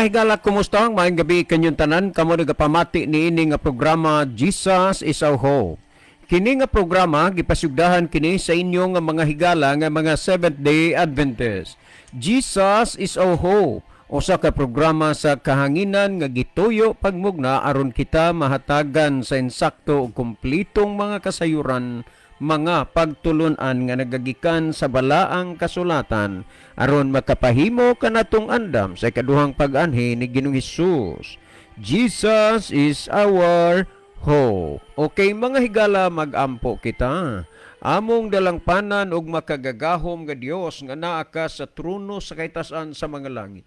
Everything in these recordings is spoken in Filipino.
mga higala, kumusta? Maayong gabi kanyong tanan. Kamo nagapamati ni ini nga programa Jesus is our hope. Kini nga programa gipasugdahan kini sa inyo nga mga higala nga mga Seventh-day Adventist. Jesus is our hope. Usa ka programa sa kahanginan nga gituyo pagmugna aron kita mahatagan sa insakto ug kumplitong mga kasayuran, mga pagtulunan nga nagagikan sa balaang kasulatan aron makapahimo kanatong andam sa ikaduhang pag-anhi ni Ginoong Hesus. Jesus is our hope. Okay mga higala, magampo kita. Among dalangpanan ug makagagahom nga Dios nga naa ka sa trono sa kaitasan sa mga langit.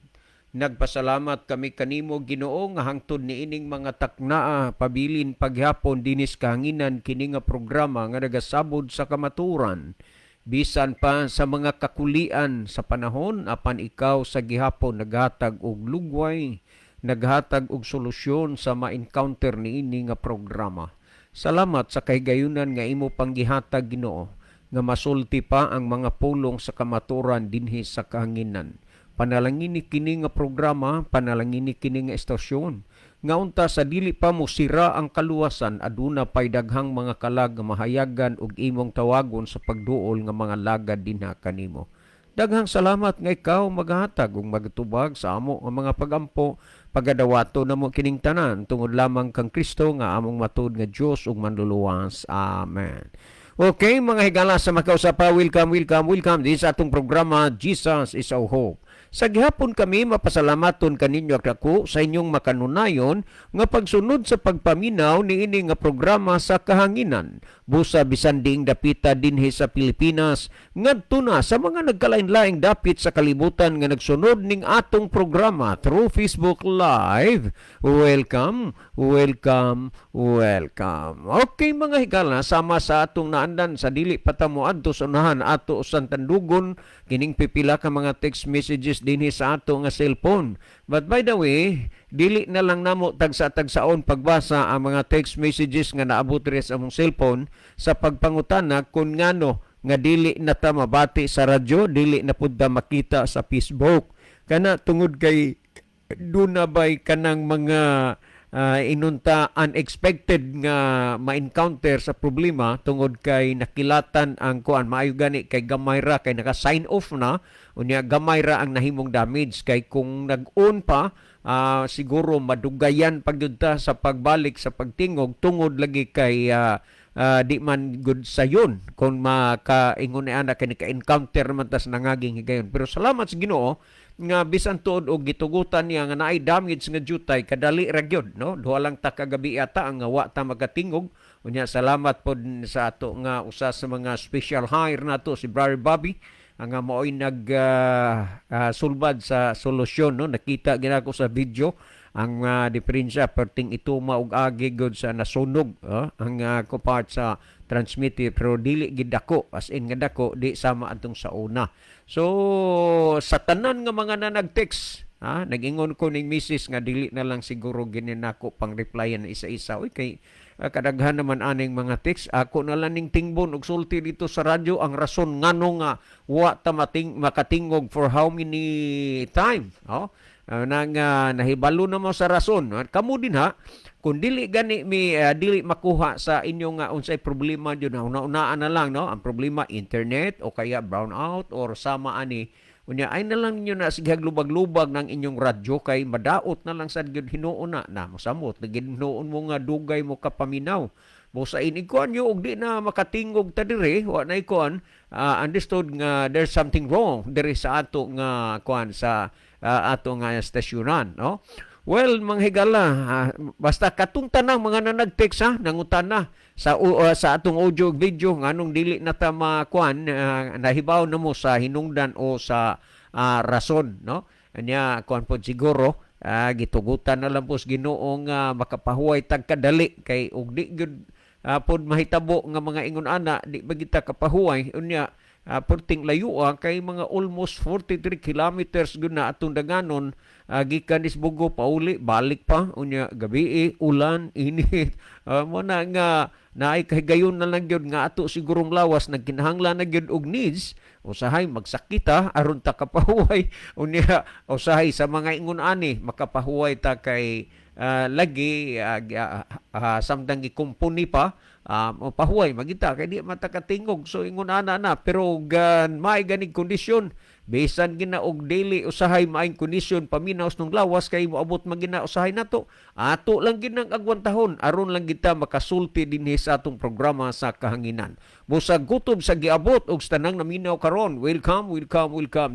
Nagpasalamat kami kanimo Ginoo nga hangtod niining mga taknaa pabilin paghapon dinis kahanginan kini nga programa nga nagasabod sa kamaturan. Bisan pa sa mga kakulian sa panahon apan ikaw sa gihapon naghatag og lugway, naghatag og solusyon sa ma-encounter niini nga programa. Salamat sa kahigayunan nga imo panggihatag Ginoo nga masulti pa ang mga pulong sa kamaturan dinhi sa kahanginan. Panalangin ni kini nga programa, panalangin ni kini nga estasyon. Nga unta sa dili pa mo sira ang kaluwasan, aduna pay daghang mga kalag nga mahayagan og imong tawagon sa pagduol nga mga lagad dinha kanimo. Daghang salamat nga ikaw maghatag ug magtubag sa amo nga mga pagampo, pagadawato namo kining tanan tungod lamang kang Kristo nga among matud nga Dios ug manluluwas. Amen. Okay, mga higala sa makausapa, welcome din sa atong programa Jesus is our hope. Sa gihapon kami mapasalamaton kaninyo ako sa inyong makanunayon nga pagsunod sa pagpaminaw niini nga programa sa kahanginan. Busa bisan diing dapita dinhi sa Pilipinas ngadto na sa mga nagkalain-laing dapit sa kalibutan nga nagsunod ning atong programa through Facebook Live. Welcome. Okay mga higala, sama sa atong naandan sa dili patamo adto sa unahan ato sa Tandugon kining pipila ka mga text messages dinhi sa ato nga cellphone. But by the way, dili na lang namo tagsa-tagsaon pagbasa ang mga text messages nga naabot rin sa among cellphone sa pagpangutana kung ngano nga dili na ta mabati sa radyo, dili na pud ta makita sa Facebook. Kana tungod kay duna bay kanang mga inunta unexpected nga ma-encounter sa problema tungod kay nakilatan ang kuan maayo gani kay gamay ra kay naka-sign off na unya gamay ra ang nahimong damage kay kung nag-on pa siguro madugayan pagyud sa pagbalik sa pagtingog tungod lagi kay di man good sayon kung makaingon ana kay naka-encounter man tas nangaging higayon. Pero salamat sa Ginoo nga bisan tuod og gitugutan niya nga naay damage nga jutay kadali ra gyud no, duha lang ta kagabi ata ang wa ta magatingog. Unya salamat pod sa ato nga usa sa mga special hire nato si Brother Bobby nga mao'y sulbad sa solusyon no. Nakita gina ko sa video ang diferensya perting ituma og agi gud sa nasunog ang part sa transmitter pero dili gid dako, as in nga dako di sama atong sa una. So sa tanan nga mga nag-text nag-ingon ko ning misis nga dili na lang siguro ginin nako pang replyan isa-isa. Uy kay kadaghan naman aning mga text, ako na lang ning tingbon og sulti dito sa radyo ang rason ngano nga wa ta makatingog for how many time nahibalo na mo sa rason. Kamo din ha, kung dili gani dili makuha sa inyo nga unsay problema jud na una-unaan na lang no, ang problema internet o kaya brownout or sama ani unya ay na lang ninyo na sige lubag-lubag ng inyong radyo kay madaot na lang sad gyud hinuon na mosamot hinuon mo nga dugay mo kapaminaw mo sa inikuan nyo og di na makatingog ta dire wa na ikuan understood nga there's something wrong diri sa ato nga kuan sa ato nga estasyonan no. Well, mga higala, basta katong tanang mga nag-text nangutan na sa atong audio video nganong dili na ta makuan nahibaw na mo sa hinungdan o sa rason no. Anya kuan pod siguro gitugutan na lang po sa Ginoo nga makapahuway tag kadali kay og di gyud pod mahitabo nga mga ingon ana di ba kita kapahuway unya perting layo kay mga almost 43 kilometers gud na atong daganon gikan Isbugo pauli balik pa unya gabi ulan init mo na nga naay kahigayon na lang gyud nga ato sigurong lawas nagkinahanglan na gyud og needs usahay magsakita aron ta kapahuway unya usahay sa mga ingon ani makapahuway ta kay lagi samtang gikumpuni pa pahuway magita kay di matakatingog so ingon ana na pero may ganig kondisyon bisan gina og daily usahay maayong kondisyon paminaws ng lawas kay moabot magina usahay nato ato lang ginang agwantahon aron lang kita makasulti dinhi sa atong programa sa kahanginan busag gutob sa giabot og tanang naminaw karon welcome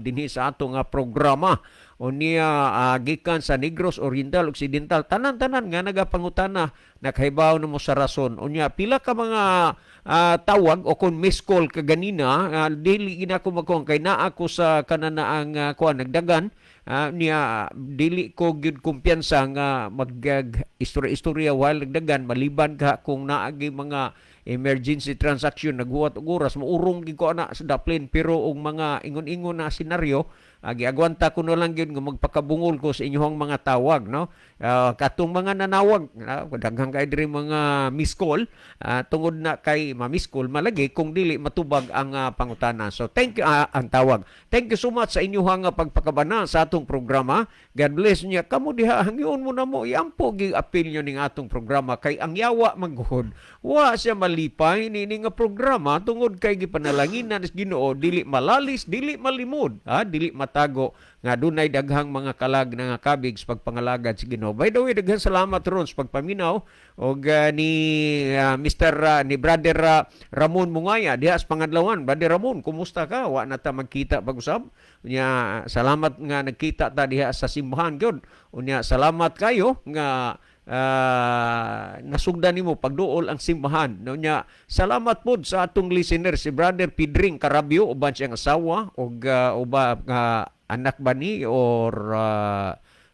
dinhi sa atong programa o niya gikan sa Negros Oriental Occidental tanan-tanan nga nagapangutana nakahibaw na mo sa rason unya pila ka mga tawag o kung miss call ka ganina dili gina ko magkuhan kay naa ako sa kananaang kuan nagdagan niya dili ko gyud kumpiyansa nga mag istorya while nagdagan maliban ka kung naagi mga emergency transaction naghuwat og oras maurong gid ko ana sa daplin pero og mga ingon-ingon na senaryo giagwanta ko na lang gyud nga magpakabungol ko sa inyong mga tawag no katong mga nanawag daghang kay diri mga miss call tungod na kay ma-miss call malagi kung dili matubag ang pangutana so thank you ang tawag thank you so much sa inyong pagpakabana sa atong programa God bless niya kamo diha hangyon mo na mo iampo gi apil nyo ning atong programa kay ang yawa manggod wa siya malipay nini nga programa tungod kay gipanalanginan sa Ginoo dili malalis dili malimod dili matago nga dunay daghang mga kalag nga kabig sa pagpangalagad sa Ginoo. By the way, daghang salamat ron sa pagpaminaw og ni Mr. ni Brother Ramon Mungaya diha sa Pangadlawan. Brother Ramon, kumusta ka? Wa na ta magkita pag-usab. Unya salamat nga nagkita ta diha sa simbahan gyud. Unya salamat kayo nga nasugdan nimo pagduol ang simbahan. Unya salamat pod sa atong listener si Brother Pidring Carabio uban siyang asawa og uba anak ba ni or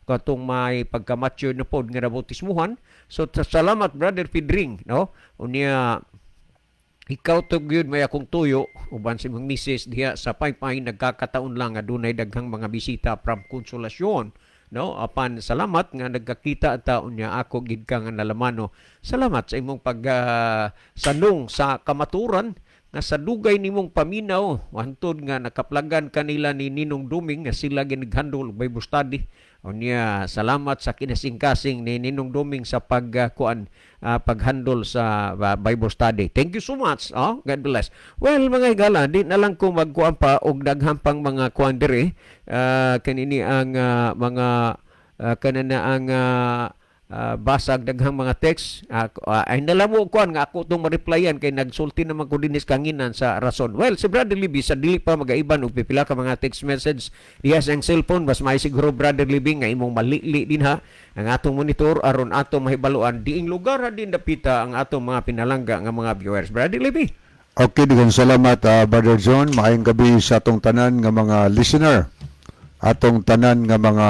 katong may pagka-mature na pod nga nabautismuhan. So salamat Brother Pidring no. Unya ikaw to gyud may akong tuyo uban si mong misis diha sa Paypay nagkakataon lang nga dunay daghang mga bisita from Konsolasyon no apan salamat nga nagkakita ta unya ako gid ka nga nalamano salamat sa imong pag sanong sa kamaturan nga sa dugay nimong paminaw hantod nga nakaplagan kanila ni Ninong Duming nga sila ginaghandol og Bible study unya salamat sa kinasingkasing ni Ninong Duming sa paghandol sa Bible study thank you so much God bless well mga higala di na lang ko magkuan pa og daghang pang mga kuan diri kanini ang mga kanana ang basag daghang mga text ay nalamo kuan nga ako tong ma-replyan kay nagsulti naman ko dinis kanginan sa rason well si Brother Libby sa dili pa magaiban og pipila ka mga text message diha sa cellphone mas may siguro Brother Libby nga imong malili din ha ang atong monitor aron atong mahibaluan diing lugar din dapita ang atong mga pinalangga nga mga viewers Brother Libby. Okay, digan salamat Brother John. Maayong gabi sa atong tanan nga mga listener, atong tanan nga mga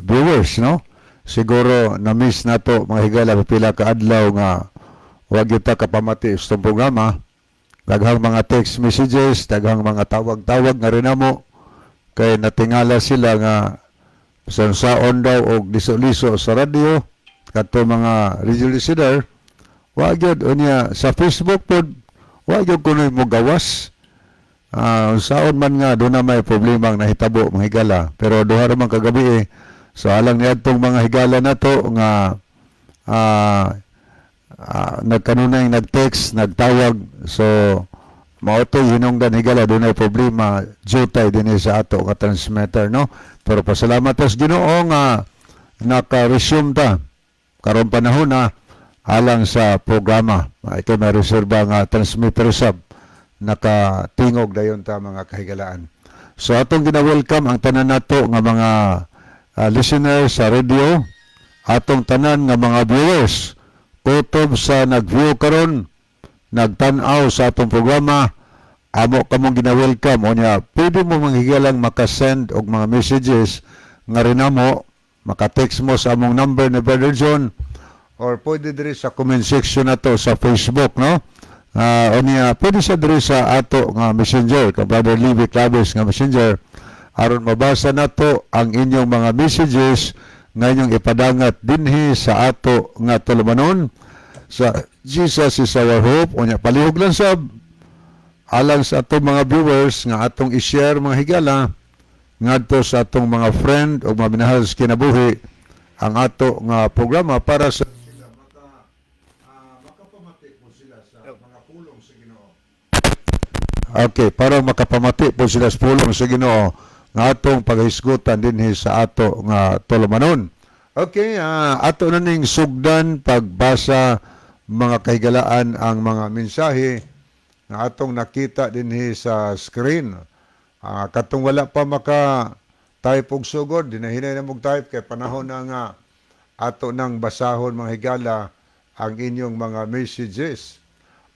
viewers, no? Siguro na-miss nato mga higala pipila ka adlaw nga wag kita kapamati sa itong programa. Daghang mga text messages, daghang mga tawag-tawag nga rin mo kay natingala sila nga sansaon daw og liso-liso sa radio kato mga radio listener. Wag yun unya sa Facebook pod wag yun kunoy mo gawas. Saon man nga doon na may problema ang nahitabo mga higala pero duha ra man kagabi so alang niadtong mga higala na to nga nagkanunay nag-text, nagtawag so mauto hinungdan higala doon ay problema jutay din sa ato nga transmitter no pero pasalamat sa Ginoo nga naka-resume ta karon panahon na alang sa programa ito may reserba nga transmitter sub nakatingog dayon ta mga kahigalaan so atong gina-welcome ang tanan nato nga mga listeners sa radio, atong tanan nga mga viewers, kutob sa nag-view karon, nagtan-aw sa atong programa, amo kamong gina-welcome. O niya, pwede mo manghigalang makasend og mga messages nga rin mo, makatext mo sa among number ni Brother John, or pwede diri sa comment section na to sa Facebook, no? O niya, pwede siya diri sa ato nga messenger, ka Brother Levi Claves nga messenger, aron mabasa nato ang inyong mga messages nga inyong ipadangat dinhi sa ato nga tulumanon sa Jesus is our hope. O niya, palihog lang sab alang sa atong mga viewers nga atong i-share mga higala ngadto sa atong mga friend o mga minahal sa kinabuhi ang ato nga programa para sa makapamati po sila sa mga pulong sa Ginoo. Okay, para makapamati po sila sa pulong sa Ginoo nga atong paghisgutan dinhi sa ato nga tulumanon. Okay, ato na ning sugdan pagbasa mga kahigalaan ang mga mensahe nga atong nakita dinhi sa screen. Katong wala pa maka type og sugod, dinahinay na mog type kay panahon na nga ato nang basahon mga higala ang inyong mga messages.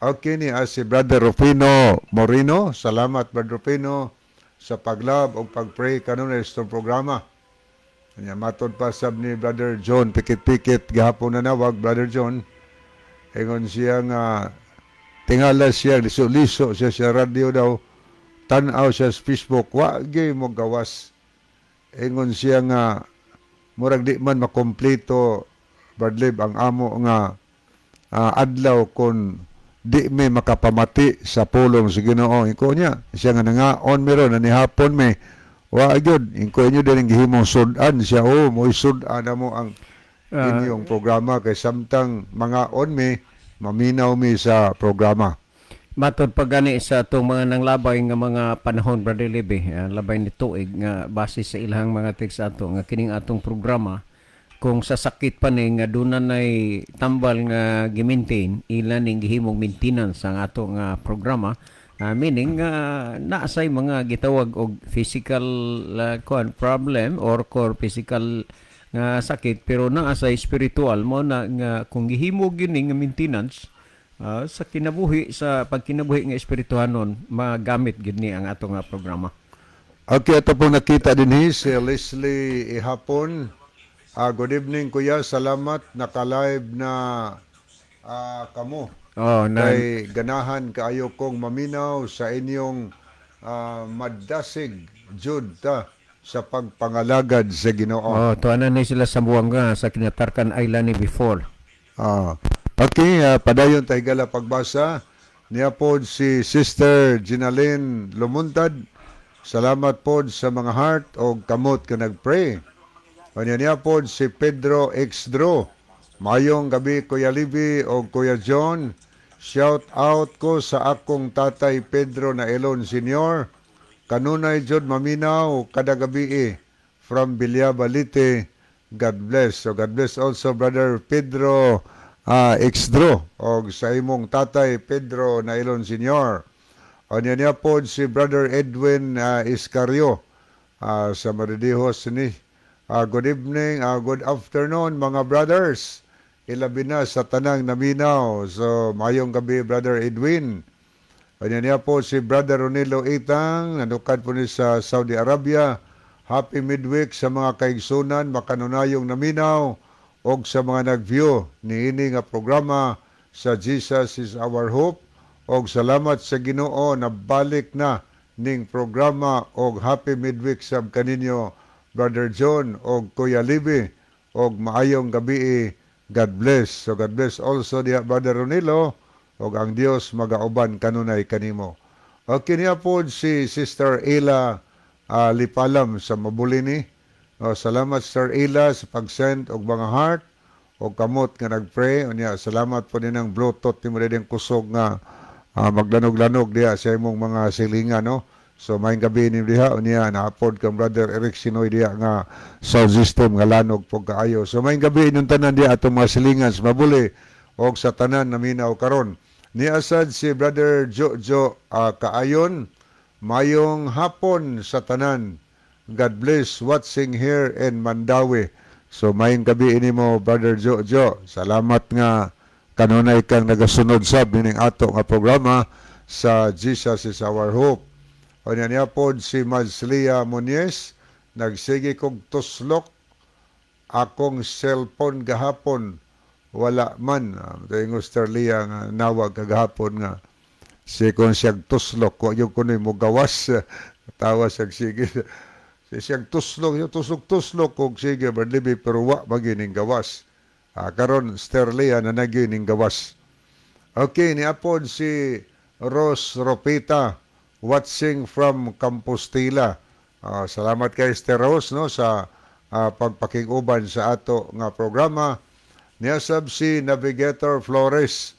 Okay ni si Brother Rufino Moreno. Salamat Brother Rufino sa paglab o pagpray kanunay sa programa. Kanya matod pa sab ni Brother John Pikit-Pikit gahapon na nawag Brother John. Ingon siya nga tingala siya liso-liso siya sa radio daw, tan-aw siya sa Facebook, wagi mo gawas. Ingon siya nga murag di man makompleto Bradlib ang amo nga adlaw kon di may makapamati sa pulong sa Ginoo. Inko niya siya nga nangaon meron na ni hapon may wa gyud inko inyo din gihimong sudan siya mo sudan mo ang inyong programa kay samtang mga on me maminaw mi sa programa. Matod pa gani sa itong mga nanglabay nga mga panahon, Brother Libby, labay ni tuig nga base sa ilang mga text ato nga kining atong programa, kung sasakit pa ni nga doon nay tambal nga gimaintain, ilan ning gihimong maintenance ang ato nga programa, meaning naasay mga gitawag og physical problem or core physical nga sakit, pero naasay spiritual mo na nga kung gihimo gyud nga maintenance sa kinabuhi sa pagkinabuhi nga espirituhanon magamit gid ni ang ato nga programa. Okay, ito po nakita din si Leslie Ihapon. Good evening kuya, salamat naka-live na kamo. Kay ganahan kaayo kong maminaw sa inyong madasig jud sa pagpangalagad sa Ginoo. Tuanan na sila sa Buanga sa Kinatarkan Island ni before. Okay, padayon tayo gala pagbasa. Niya po si Sister Ginaline Lumuntad. Salamat po sa mga heart o kamot ka nagpray. O niya po si Pedro Exdro. Mayong gabi Kuya Libby o Kuya John. Shout out ko sa akong tatay Pedro na Elon Senior. Kanunay jud maminaw kada gabi from Bilia-Balite. God bless. So God bless also Brother Pedro Exdro o sa imong tatay Pedro na Elon Senior. O niya po si Brother Edwin Iscario sa Maridihos ni. Good evening, good afternoon mga brothers. Ilabi na sa tanang naminaw. So mayong gabi Brother Edwin. O niya po si Brother Ronilo Itang, nanukad po ni sa Saudi Arabia. Happy midweek sa mga kaigsunan, makanunayong naminaw o sa mga nag-view ni ini nga programa sa Jesus is our hope. Og salamat sa Ginoo na balik na ning programa og happy midweek sab kaninyo Brother John og Kuya Libby og maayong gabi. God bless. So God bless also diha Brother Ronilo og ang Dios magauban kanunay kanimo. Okay niya po si Sister Ela Lipalam sa Mabulini. Salamat Sister Ela sa pag-send og mga heart og kamot nga nagpray. Unya salamat po din ang Bluetooth mo din kusog nga maglanog-lanog diha sa imong mga silingan no. So maayong gabi ni diha unya na-upload kang Brother Eric Sinoy diha nga sound system nga lanog pug kaayo. So maayong gabi inyong tanan diha atong mga silingan sa Mabuli og sa tanan naminaw karon. Ni asad si Brother Jojo Kaayon. Mayong hapon sa tanan. God bless watching here in Mandawi. So mayong gabi ini mo Brother Jojo. Salamat nga kanunay kang nagasunod sab ning ato nga programa sa Jesus is our hope. O niya po si Mazlia Muniez. Nagsige kog tuslok akong cellphone gahapon. Wala man. Ito yung Australia nga nawag kagahapon nga Si kung siyag tuslok, kung yung kuno'y mo gawas, tawa siyag sige. Si siyag tuslok, yung tuslok-tuslok, kung sige, Brad, pero wa magining gawas. Karon Sterlia na nagining gawas. Okay, niapod si Ros Ropita watching from Compostela. Salamat kay Ros no sa pagpakiguban sa ato nga programa. Niasab si Navigator Flores.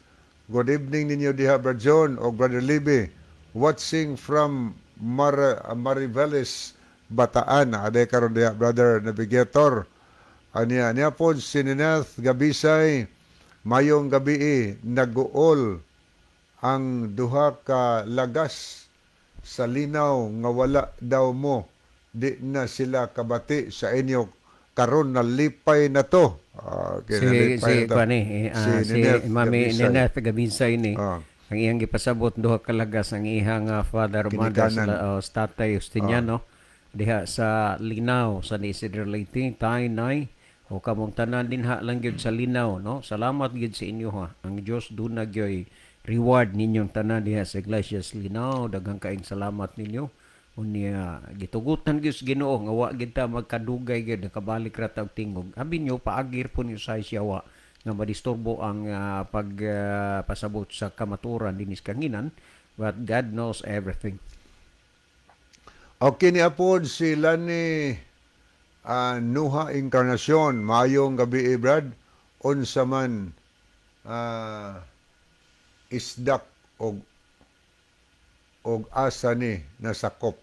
Good evening ninyo diha Brad John o Brother Libby. Watching from Mariveles Bataan. Aday karon diha Brother Navigator. Niya po si Nineth Gabisay. Mayong gabi nag-uol ang duha ka lagas sa linaw nga wala daw mo di na sila kabati sa inyo karon na lipay na to. Si Mami Gabisay. Nineth Gabisay ni Ah, ang iyang gipasabot duha ka lagas ang ihang Father Mother Kinikanan. sa Tatay Justiniano diha sa Linaw sa Isidro Leyte Tainay o kamong tanan dinha lang gyud sa Linaw no. Salamat gyud sa inyo ha. Ang Dios dunag gyoy reward ninyong tanan diha sa Iglesias Linaw. Daghang kaayong salamat ninyo. Unya gitugutan gyud sa Ginoo nga wa gyud ta magkadugay gyud nakabalik ra ta og tingog. Abi nyo paagir po niyo sa siyawa nga madisturbo ang pasabot sa kamaturan dinis kanginan, but God knows everything. Okay ni apod si Lani Nuha Encarnacion. Mayong gabi Brad. Unsa man isdak og asa ni nasakop.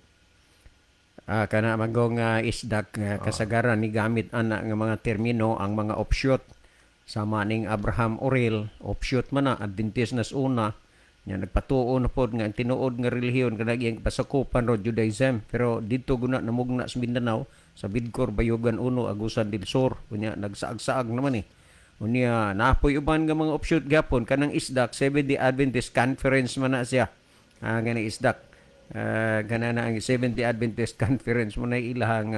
Kana magong isdak kasagaran ni gamit ana nga mga termino ang mga offshoot sama ning Abraham Orel offshoot man na Adventist nas una nya nagpatuo na pod nga ang tinuod nga relihiyon kana iyang pasakupan ro Judaism, pero dito guna namugna sa Mindanao sa Bidcor Bayugan Uno Agusan del Sur unya nagsaag-saag naman unya naapoy uban nga mga offshoot gapon kanang isdak Seventh-day Adventist Conference man na siya ganang isdak gana na ang Seventh-day Adventist Conference mo na ilahang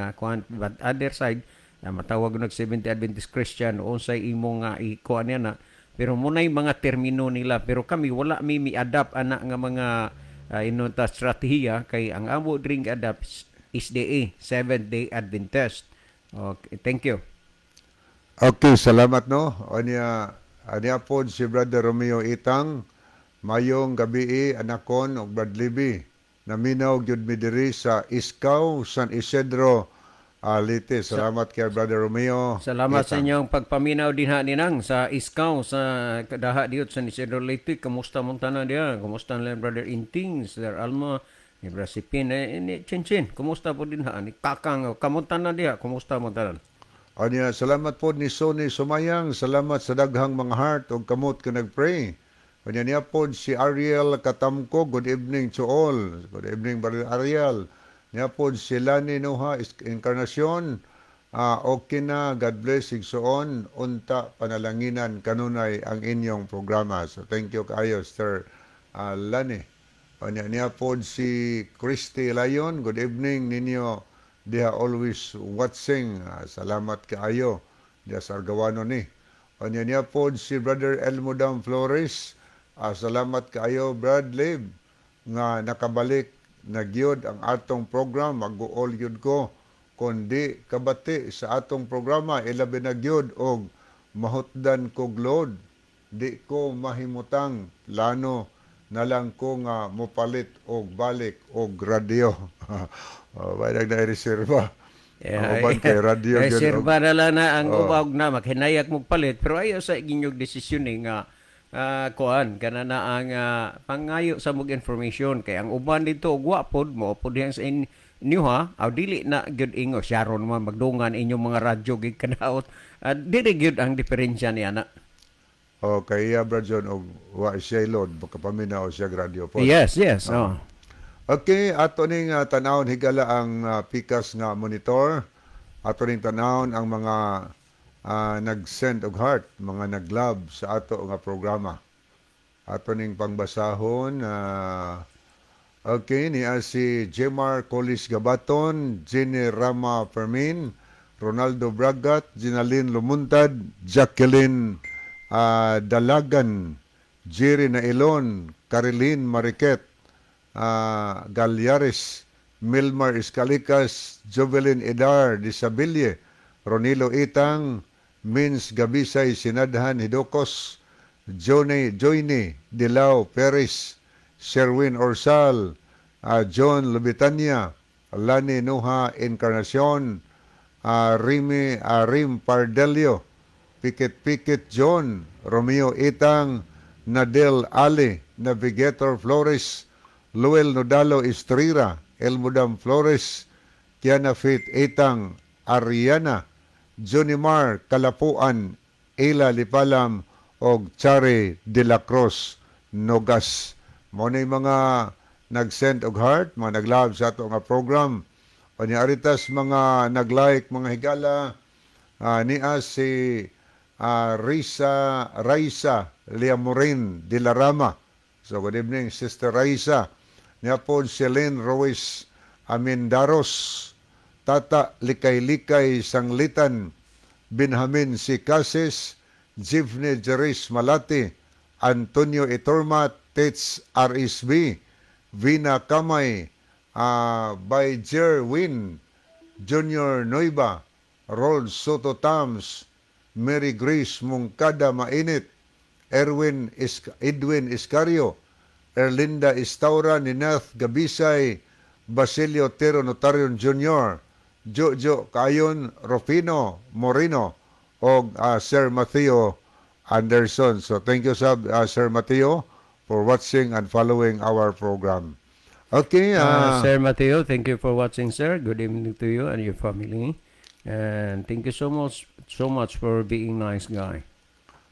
but other side matawag nag Seventh-day Adventist Christian o unsay imong ikuan niya na, pero munay mga termino nila, pero kami wala mi adapt ana nga mga inunta strategiya kay ang amo dring adapt SDA Seventh-day Adventist. Okay, thank you. Okay, salamat no. Anya po si Brother Romeo Itang. Mayong gabi anakon og Brad Libby. Naminaw gyud mi diri sa Iskaw, San Isidro, Leyte. Salamat kay Brother Romeo. Salamat sa Itang. inyong pagpaminaw dinha ninang sa Iskaw sa kadaha diot sa Isidro Leyte. Kamusta mong tanan diha? Kamusta na Brother Inting, Sir Alma, ni Brasipin, ni Chinchin. Kumusta po dinha? Ni Kakang, kamusta na diha? Kumusta mong tanan? Salamat po ni Sonny Sumayang. Salamat sa daghang mga heart og kamot ka nagpray. Niya po si Ariel Katamko. Good evening to all. Good evening, Brother Ariel. Niya po si Lani Nuha Encarnacion. Okay na, God bless, igsoon. Unta panalanginan kanunay ang inyong programa. So thank you kayo, Sir Lani. Niya po si Christy Layon. Good evening ninyo. They are always watching. Salamat kaayo. Diya sa Argawano ni. Niya po si Brother Elmodam Flores. Salamat kaayo, Brad Lib, nga nakabalik nagyod ang atong program. Mag-uol yun ko. Kundi kabati sa atong programa, ilabi nagyod og mahutdan kog load. Di ko mahimutang lano na lang ko nga mopalit og balik og radio. Bayag na i-reserva. Ang uban kay radio. Reserva na lang na ang ubawag na maghinayag mo palit, pero ayaw sa inyong desisyon nga kuan kana na ang pangayo sa mog information kay ang uban dito gwapod mo pod yang sa inyo ha aw dili na gyud ingo Sharon man magdungan inyong mga radyo gid kanaot dili gyud ang diferensya niya na. Okay, Brad John, og wa siya load baka paminaw siya radio po. Yes. Okay, ato ning tanawon higala ang pikas nga monitor. Ato ning tanawon ang mga nag-send og heart, mga nag-love sa ato nga programa. Ato ning pangbasahon. Okay, niya si Jemar Colis Gabaton, Jenny Rama Fermin, Ronaldo Bragat, Ginaline Lumuntad, Jacqueline Dalagan, Jerry Nailon, Carilyn Mariquet, Galyares, Milmar Iscalicas, Jovelyn Edar, Disabilie, Ronilo Itang, Mins Gabisay, Sinadhan Hidokos, Joyne Dilao Perez, Sherwin Orsal, John Lubitania, Lani Nuha Encarnacion, Rim Pardelio, Pikit John, Romeo Itang, Nadel Ali, Navigator Flores, Luel Nodalo Estrira, Elmudam Flores, Kiana Fit Itang, Ariana, Junimar Kalapuan, Ela Lipalam, og Chari de la Cruz Nogas. Mo na mga nag-send og heart, mga nag-love sa ato nga program. O ni aritas mga nag-like, mga higala, niya si Raisa Liamorin de la Rama. So good evening, Sister Raisa. Niya po Celine Ruiz Amindaros, Tata Likay-Likay Sanglitan, Benjamin Sicases, Jivne Jeris Malati, Antonio Itorma, Tets RSB, Vina Kamay, by Jerwin, Junior Noiba, Rod Soto Tams, Mary Grace Mungkada Mainit, Edwin Iscario, Erlinda Istaura, Ninath Gabisay, Basilio Tero Notarion Jr., Jojo Kayon Rufino Moreno, o Sir Mateo Anderson. So thank you, Sir Mateo, for watching and following our program. Okay. Sir Mateo, thank you for watching, sir. Good evening to you and your family. And thank you so much for being nice guy.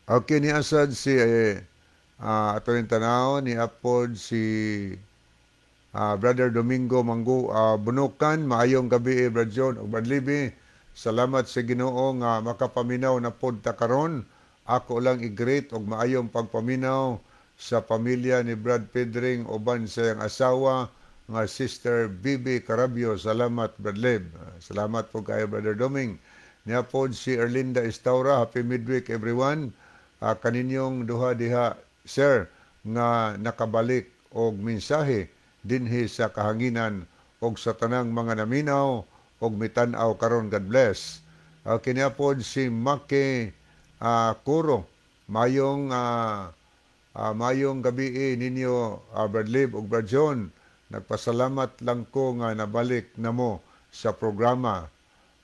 Okay, ni asad si ato rin tanaw, ni apod si Brother Domingo Bunukan. Maayong gabi, Brad John o Brad Libby. Salamat sa Ginoo nga makapaminaw na pod ta karon. Ako lang i-greet og maayong pagpaminaw sa pamilya ni Brad Pedring uban sa iyang asawa nga Sister Bibi Carabio. Salamat, Brad Lib. Salamat po kayo, Brother Doming. Niya pod si Erlinda Istaura. Happy midweek, everyone. Kaninyong duha diha, sir, nga nakabalik og mensahe dinhi sa kahanginan og sa tanang mga naminaw og mitan-aw karon. God bless. Kini pod si Maki Kuro. Mayong gabi ninyo, Brad Lib ug Brad John. Nagpasalamat lang ko nga nabalik na mo sa programa.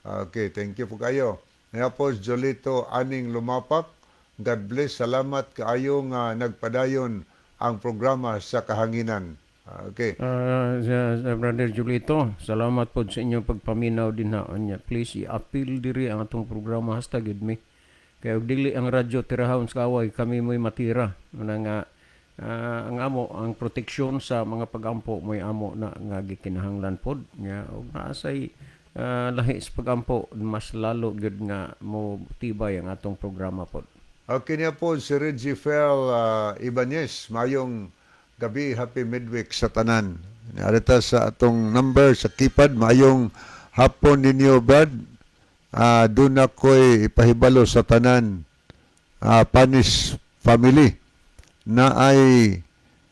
Okay, thank you po kayo. Niya po Jolito Aning Lumapak. God bless. Salamat kaayo nga nagpadayon ang programa sa kahanginan. Okay. Brother Julito, salamat po sa inyong pagpaminaw din ha. Please, i-appeal diri ang atong programa hasta gid mi. Kaya dili ang radyo tirahon sa kaway, kami mo'y matira. Nga, ang amo, ang proteksyon sa mga pagampo mo'y amo na nga gikinahanglan pod. Og naasay lahi sa pagampo, mas lalo gid nga mo tibay ang atong programa pod. Okay niya po si Reggie Fel Ibanez. Mayong gabi, happy midweek sa tanan. Narita sa atong number sa keypad. Mayong hapon ninyo, Brad. Doon ako'y ipahibalo sa tanan. Panis family na ay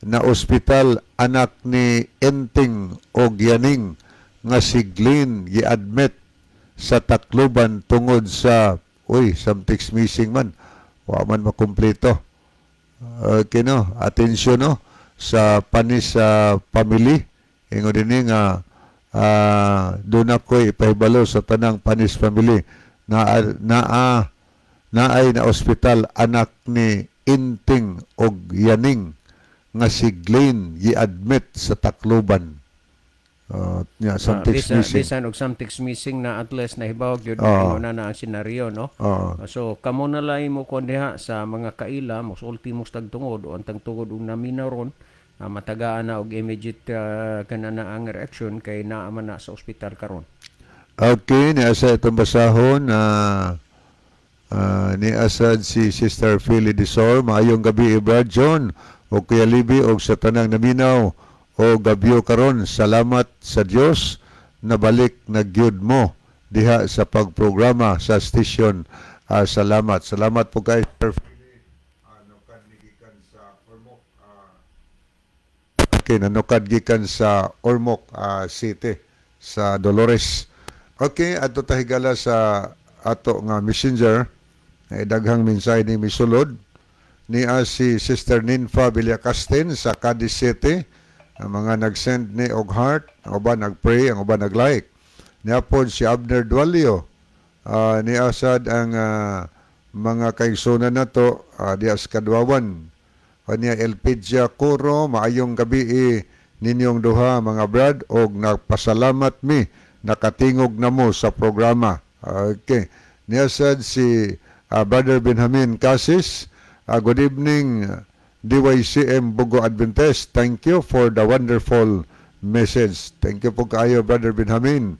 na ospital anak ni Enting o Gianing nga si Glenn gi-admit sa Tacloban tungod sa something missing man. Wa man makumpleto. Okay, no? Atensyon, no? Sa panis sa family. Ingo din nga doon ako'y ipahibalo sa tanang panis family na ay na ospital anak ni Inting og Yaning nga si Glenn gi-admit sa Tacloban. Something missing. Bisan og something missing na at least nahibawag yun na ang senaryo, no? So kamo na lang mo kon diha sa mga kaila mo ultimos tagtungod o ang tagtungod og naminaw ron matagaan na og immediate kanana ang reaction kay naa man na sa ospital karon. Okay, niasa itong basahon niasad si Sister Philly Disor. Maayong gabi, Brad John o Kuya Libby og sa tanang naminaw o gabyo karon. Salamat sa Dios na balik nagyud mo diha sa pagprograma sa station. Salamat po kay Sir Philly. Sa kay nanukad gikan sa Ormoc City sa Dolores. Okay, ato tahigala sa ato nga messenger daghang mensahe ni misulod ni si Sister Ninfa Villacastin sa Cadiz City. Ang mga nag-send ni og heart, ang uban nag-pray, ang uban nag-like. Niapod si Abner Dualio, ni Asad ang mga kaigsunan na to, dias kadwawan. O niya Elpidia Curo, maayong gabi ninyong duha mga brad, og nagpasalamat mi, nakatingog na mo sa programa. Okay. Ni Asad si Brother Benjamin Casis, good evening, DYCM Bugo Adventist. Thank you for the wonderful message. Thank you po kayo, Brother Benjamin.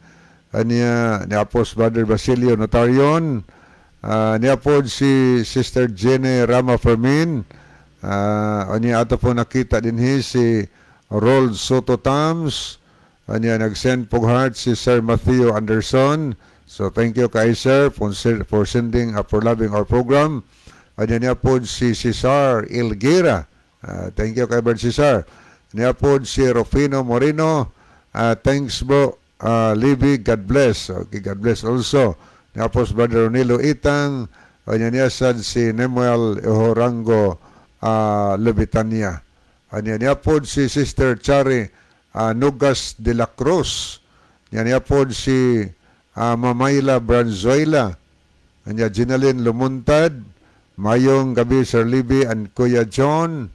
Niya Apos Brother Basilio Notarion. Niya po si Sister Jenny Rama Fermin. Niya ato po nakita din si Rold Soto Tams. Niya nag-send po heart si Sir Matthew Anderson. So thank you kay Sir for sending for loving our program. Niya po si Cesar Ilguera. Thank you kay Brad Cesar. Niya po si Rufino Moreno. Thanks bro. Libby, God bless. Okay, God bless also. Niya po si Brother Ronilo Itang. Niya sad si Nemuel Ehorango Levitania. Niya po si Sister Chari Nugas de la Cruz. Niya po si Mamayla Branzuela. Niya Ginalyn Lumuntad. Mayong gabi Sir Libby and Kuya John.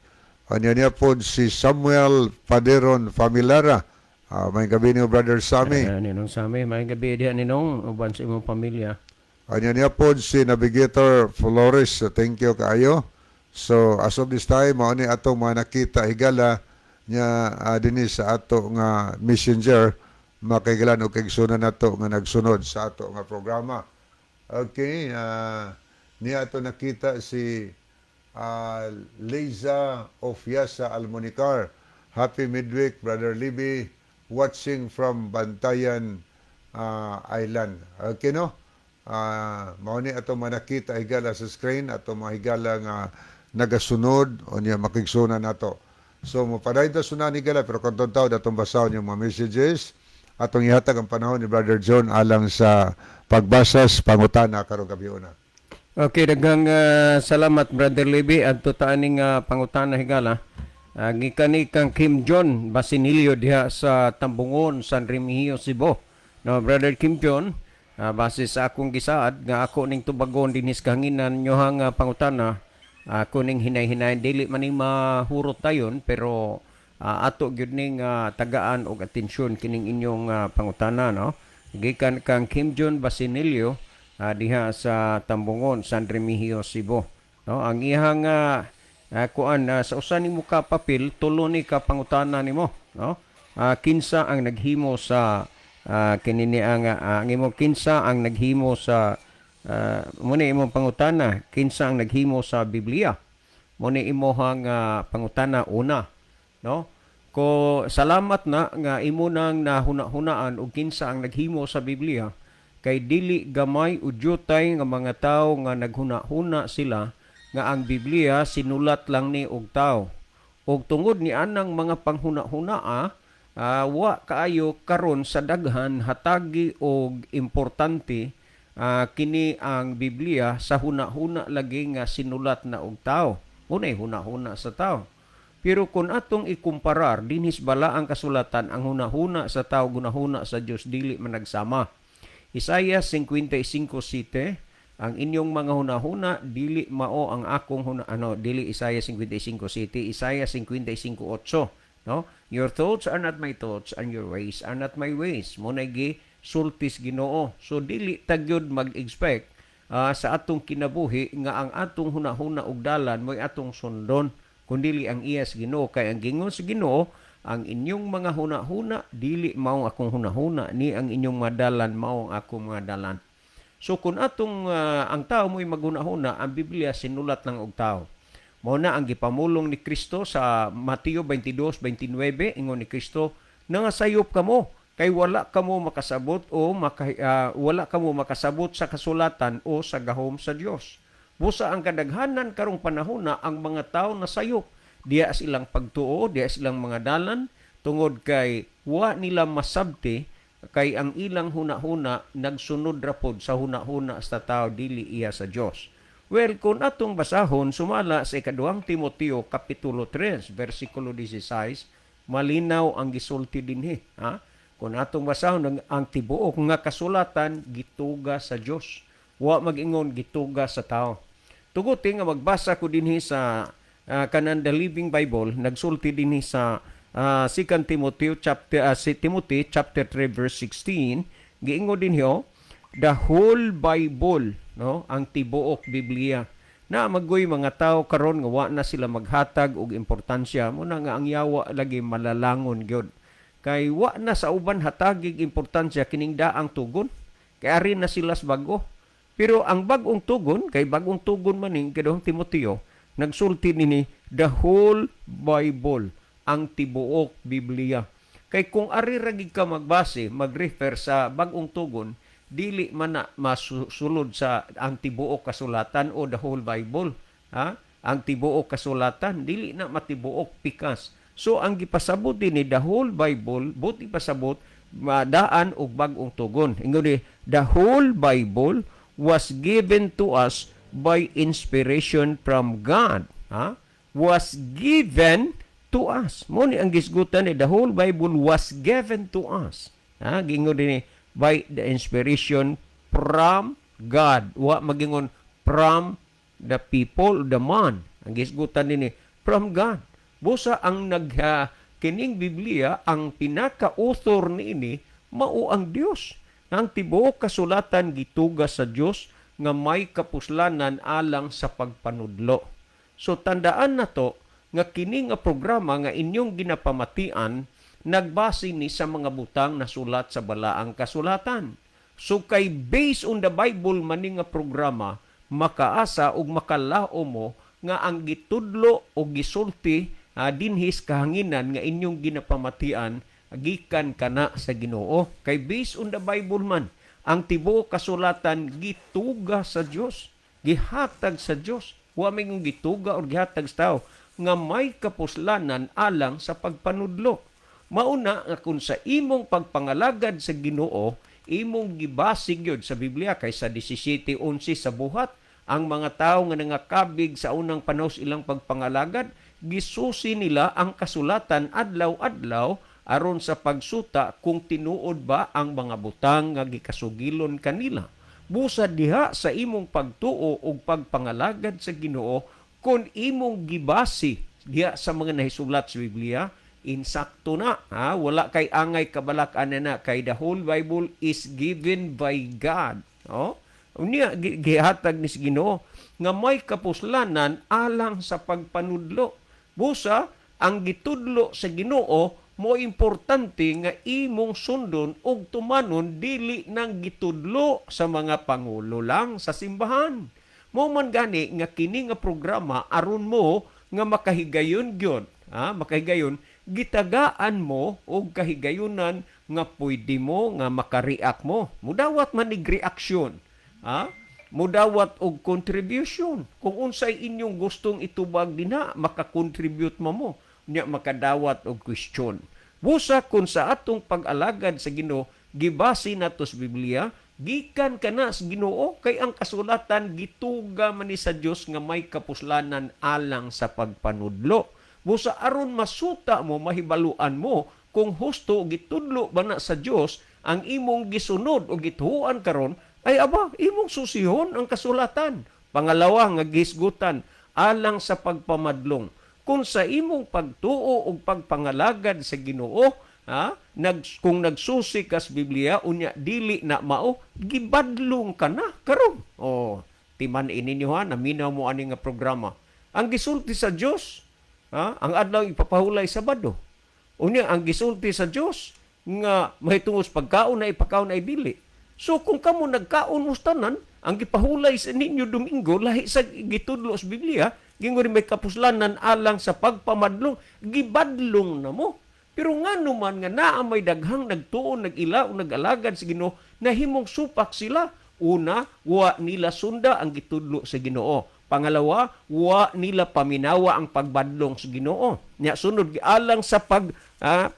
Niya po si Samuel Paderon Familara. May gabi niyo Brother Sammy. Ninong Sammy, may gabi diha ninong uban sa imong pamilya. Niya po si Navigator Flores. Thank you kaayo. So as of this time, mao ni atong mga nakita higala niya dinhi sa ato nga messenger, makaigalan og kaigsunan nato nga nagsunod sa ato nga programa. Okay, niya ato nakita si Liza Ofiasa Almonicar. Happy midweek, Brother Libby, watching from Bantayan Island. Okay, no? Mao ni ato manakita higala sa screen, ato mahigala nga nagasunod o niya makigsunan nato. So, mapaday ta sunan higala, pero kung taw datong basaw yung mga messages, atong ihatag ang panahon ni Brother John alang sa pagbasas, pangutana, karong gabi una. Okay, daghang salamat Brother Libby at tutaaning pangutana higala. Gikan ni kang Kim John Basinilio diha sa Tambungon, San Remigio, Cebu. No, Brother Kim John, base sa akong gisaad nga ako ning tubagon dinis kahanginan nyohang pangutana, ako ning hinay-hinay dili man ning mahurot tayon pero ato gyud ning tagaan og atensyon kining inyong pangutana, no. Gikan kang Kim John Basinilio diha sa Tambungon, San Remigio, Cebu. No, ang iyang kuan sa usa nimo ka papel tulo ni ka pangutana nimo, no. Kinsa ang naghimo sa kinini ang imong kinsa ang naghimo sa muna imong pangutana, kinsa ang naghimo sa Biblia. Muna imong pangutana una, no. Ko salamat na nga imo nang nahuna-hunaan og kinsa ang naghimo sa Biblia. Kay dili gamay udyotay nga mga tawo nga naghuna-huna sila nga ang Biblia sinulat lang ni og tawo. Og tungod ni anang mga panghuna-hunaa, wa kaayo karon sa daghan hatagi og importante kini ang Biblia sa huna-huna lagi nga sinulat na og tawo. Unay huna-huna sa tawo. Pero kung atong ikumparar dinhis bala ang kasulatan, ang huna-huna sa tawo gunahuna sa Dios dili man nagsama. Isaiah 55:7, ang inyong mga hunahuna dili mao ang akong dili Isaiah 55:7, Isaiah 55:8, no. Your thoughts are not my thoughts and your ways are not my ways. Mo gi sultis Ginoo. So dili tagyod mag-expect sa atong kinabuhi nga ang atong hunahuna ug dalan mo'y atong sundon, kundi ang iyas Ginoo. Kay ang gingon sa Ginoo, ang inyong mga huna-huna dili mao akong hunahuna, ni ang inyong madalan mao ang akong mga dalan. So kung atong ang tao mo'y maghuna-huna, ang Biblia sinulat lang og tao. Mao na ang gipamulong ni Kristo sa Mateo 22:29, ingon ni Kristo, nangasayop kamo kay wala kamo makasabot o wala kamo makasabot sa kasulatan o sa gahom sa Dios. Busa ang kadaghanan karong panahon na ang mga tao nasayop diya silang pagtuo, diya silang mga dalan, tungod kay wa nila masabti kay ang ilang huna-huna nagsunod rapod sa huna-huna sa tao dili iya sa Dios. Well, kung atong basahon sumala sa ikaduhang Timoteo kapitulo 3 versikulo 16, malinaw ang gisulti dinhi, ha? Kung atong basahon ang tibuok nga kasulatan gituga sa Dios, wa mag-ingon gituga sa tao. Tuguti nga magbasa ko dinhi sa kanan the Living Bible, nagsulti dinhi sa 2 Timothy chapter 3 verse 16, giingon dinhi the whole Bible, no, ang tibuok Biblia. Na magoy mga tao karon nga wa na sila maghatag og importansya mo na nga ang yawa lagi malalangon gyud. Kay wa na sa uban hatagig importansya kining daang tugon. Kay ari na sila sa bago. Pero ang bagong tugon, kay bagong tugon maning kaduhang Timoteo, nagsulti nini the whole Bible, ang tibuok Biblia. Kay kung ari ragig ka magbase, magrefer sa bagong tugon, dili man na masulod sa ang tibuok kasulatan o the whole Bible. Ha? Ang tibuok kasulatan, dili na matibuok pikas. So ang gipasabot din ni the whole Bible, buti pasabot, madaan og bagong tugon. Inguni, the whole Bible was given to us by inspiration from God. Ha? Was given to us. Mo ni ang gisgutan ni the whole Bible was given to us. Ha? Gingon din ni by the inspiration from God. Wa magingon from the people, the man. Ang gisgutan din ni from God. Busa ang kining Biblia, ang pinaka-author niini mao ang Dios. Ang tibuok kasulatan gituga sa Dios nga may kapuslanan alang sa pagpanudlo. So tandaan na to nga kini nga programa nga inyong ginapamatian nagbase ni sa mga butang na sulat sa balaang kasulatan. So kay based on the Bible maning nga programa, makaasa ug makalao mo nga ang gitudlo o gisulti dinhis kahanginan nga inyong ginapamatian gikan kana sa Ginoo. Kay based on the Bible man, ang tibuok kasulatan gituga sa Dios, gihatag sa Dios. Wa may gituga o gihatag sa tao nga may kapuslanan alang sa pagpanudlo. Mauna nga kung sa imong pagpangalagad sa Ginoo, imong gibasig yun sa Biblia kay sa 17:11 sa buhat, ang mga tao nga nangakabig sa unang panahon ilang pagpangalagad, gisusi nila ang kasulatan adlaw-adlaw aron sa pagsuta kung tinuod ba ang mga butang nga gikasugilon kanila. Busa diha sa imong pagtuo o pagpangalagad sa Ginoo, kung imong gibasi diha sa mga nahisulat sa Biblia, insakto na. Ha? Wala kay angay kabalakan na kay the whole Bible is given by God. Oh? Unya gihatag ni Ginoo nga may kapuslanan alang sa pagpanudlo. Busa ang gitudlo sa Ginoo mo importante nga imong sundon og tumanon dili nang gitudlo sa mga pangulo lang sa simbahan. Mo man gani nga kini nga programa aron mo nga makahigayon gyud, makahigayon gitagaan mo og kahigayunan nga pwede mo nga makareact mo. Mudawat man ig reaksyon. Mudawat og contribution. Kung unsay inyong gustong itubag dinha, makakontribute mo. Nya makadawat og question. Busa kun sa atong pag-alagad sa Ginoo, gibase nato sa Biblia, gikan kana sa Ginoo kay ang kasulatan gituga man ni sa Dios nga may kapuslanan alang sa pagpanudlo. Busa aron masuta mo, mahibaluan mo kung husto gitudlo ba na sa Dios ang imong gisunod o gituhuan karon, ay aba imong susihon ang kasulatan. Pangalawa nga gisgutan alang sa pagpamadlong. Kung sa imong pagtuo o pagpangalagad sa Ginoo, kung nagsusi ka sa Biblia, unya dili na mao, gibadlong ka na karon. Timan ininyo naminaw mo ani nga programa. Ang gisulti sa Dios, ang adlaw ipapahulay Sabado. Unya ang gisulti sa Dios nga mahitungos pagkaon na ipakaon ay dili. So kung kamo nagkaon mustanan, ang gipahulay sa ninyo Domingo lahi sa gitudlo sa Biblia, gingon may kapuslanan alang sa pagpamadlong, gibadlong na mo. Pero nga naman nga naa may daghang nagtuon, nag-ilaw, nag-alagad sa Ginoo, nahimong supak sila. Una, wa nila sunda ang gitudlo sa Ginoo. Pangalawa, wa nila paminawa ang pagbadlong sa Ginoo. Nya sunod alang sa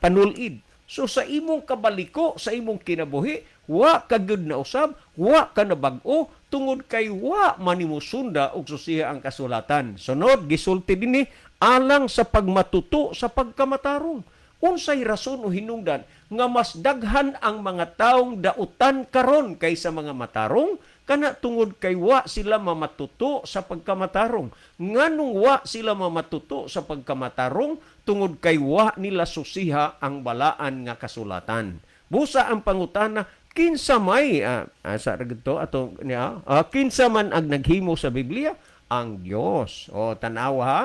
panulid. So sa imong kabaliko, sa imong kinabuhi, wa ka gyud na usab, wa ka na bag-o tungod kay wa manimusunda og susiha ang kasulatan. Sunod, gisulti dinhi alang sa pagmatuto sa pagkamatarong. Unsay rason o hinungdan nga mas daghan ang mga taong dautan karon kaysa mga matarong kana tungod kay wa sila mamatuto sa pagkamatarong. Nganong wa sila mamatuto sa pagkamatarong tungod kay wa nila susiha ang balaan nga kasulatan. Busa ang pangutana, kinsa may sa ragto ato niya kinsa man ang naghimo sa Biblia? Ang Dios. O tanawa ha.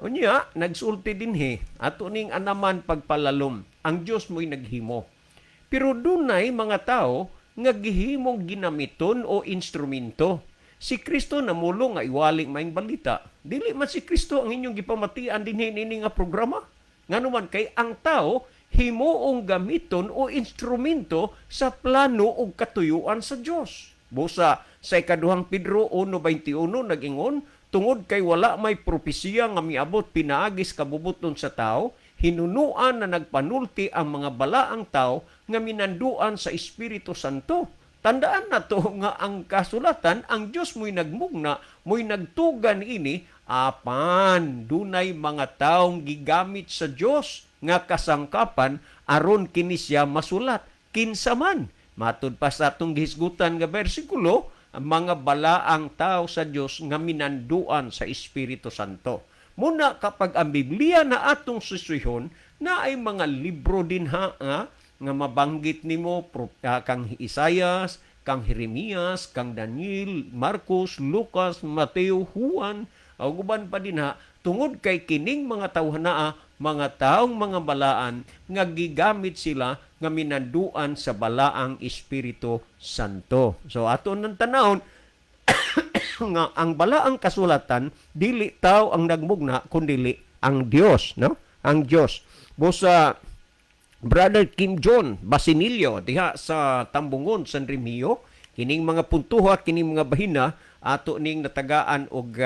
Unya, nagsulti dinhi ato ning anaman pagpalalom. Ang Dios mo'y naghimo. Pero dunay mga tao nga gihimong ginamiton o instrumento. Si Kristo namulong nga iwaling maing balita. Dili man si Kristo ang inyong gipamatian dinhi nini nga programa. Nganuman kay ang tao himuong gamiton o instrumento sa plano o katuyuan sa Dios. Busa sa ikaduhang Pedro 1:21 nag-ingon, tungod kay wala may propesiya nga miabot pinaagis kabubuton sa tao, hinunuan na nagpanulti ang mga balaang tao nga minanduan sa Espiritu Santo. Tandaan na to nga ang kasulatan, ang Diyos mo'y nagmugna, mo'y nagtugan ini, apan dunay mga taong gigamit sa Diyos nga kasangkapan aron kini siya masulat. Kinsa man, matud pa sa atong gihisgutan nga bersikulo, ang mga balaang tao sa Dios nga minanduan sa Espiritu Santo. Muna kapag ang Biblia na atong susuyhon na ay mga libro din nga mabanggit nimo kang Isaias, kang Jeremias, kang Daniel, Marcos, Lucas, Mateo, Juan, o guban pa din tungod kay kining mga tawhanaa, mga taong mga balaan nga gigamit sila nga minanduan sa balaang Espiritu Santo. So ato nang tanawon nga ang balaang kasulatan dili tao ang nagmugna kundi ang Dios, no? Ang Dios. Busa Brother Kim John Basinilio diha sa Tambungon, San Remigio, kining mga puntuha, kining mga bahina ato ning natagaan og